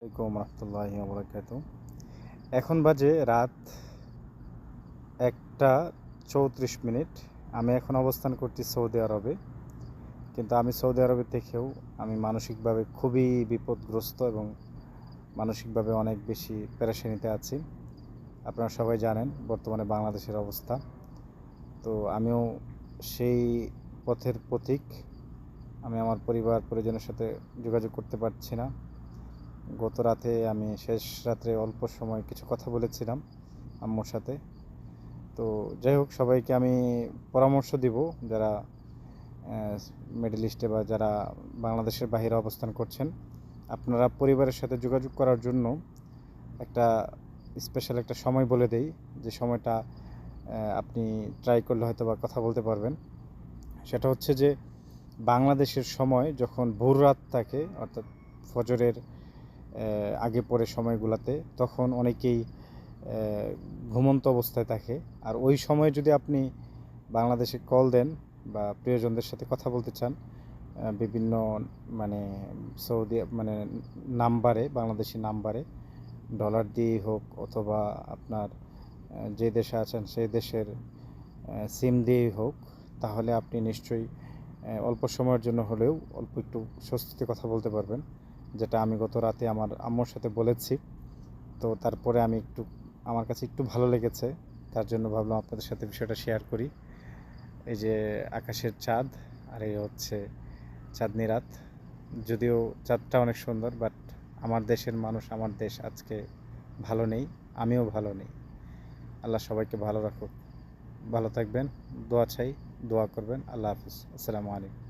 আসসালামু আলাইকুম রহমতুল্লাহি ওয়া বারাকাতুহু। এখন বাজে রাত 1টা 34 মিনিট। আমি এখন অবস্থান করছি সৌদি আরবে, কিন্তু আমি সৌদি আরবে থেকেও আমি মানসিকভাবে খুবই বিপদগ্রস্ত এবং মানসিকভাবে অনেক বেশি পেরেশানিতে আছি। আপনারা সবাই জানেন বর্তমানে বাংলাদেশের অবস্থা। তো আমিও সেই পথের পথিক। আমি আমার পরিবার পরিজনের সাথে যোগাযোগ করতে পারছি না। গত রাতে আমি শেষ রাত্রে অল্প সময় কিছু কথা বলেছিলাম আম্মুর সাথে। তো যাই হোক, সবাইকে আমি পরামর্শ দিব যারা মিডল ইস্টে বা যারা বাংলাদেশের বাইরে অবস্থান করছেন, আপনারা পরিবারের সাথে যোগাযোগ করার জন্য একটা স্পেশাল একটা সময় বলে দেই, যে সময়টা আপনি ট্রাই করলে হয়তো বা কথা বলতে পারবেন। সেটা হচ্ছে যে বাংলাদেশের সময় যখন ভোর রাত থাকে, অর্থাৎ ফজরের আগে পরে সময়গুলোতে, তখন অনেকেই ঘুমন্ত অবস্থায় থাকে। আর ওই সময় যদি আপনি বাংলাদেশে কল দেন বা প্রিয়জনদের সাথে কথা বলতে চান, বিভিন্ন মানে সৌদি নাম্বারে, বাংলাদেশি নাম্বারে ডলার দিয়েই হোক অথবা আপনার যে দেশে আছেন সেই দেশের সিম দিয়েই হোক, তাহলে আপনি নিশ্চয়ই অল্প সময়ের জন্য হলেও অল্প একটু স্বস্তিতে কথা বলতে পারবেন, যেটা আমি গত রাতে আমার আম্মুর সাথে বলেছি। তো তারপরে আমার কাছে একটু ভালো লেগেছে, তার জন্য ভাবলাম আপনাদের সাথে বিষয়টা শেয়ার করি। এই যে আকাশের চাঁদ, আর এই হচ্ছে চাঁদনি রাত। যদিও চাঁদটা অনেক সুন্দর, বাট আমার দেশের মানুষ, আমার দেশ আজকে ভালো নেই, আমিও ভালো নেই। আল্লাহ সবাইকে ভালো রাখুক। ভালো থাকবেন, দোয়া চাই, দোয়া করবেন। আল্লাহ হাফিজ, আসসালামু আলাইকুম।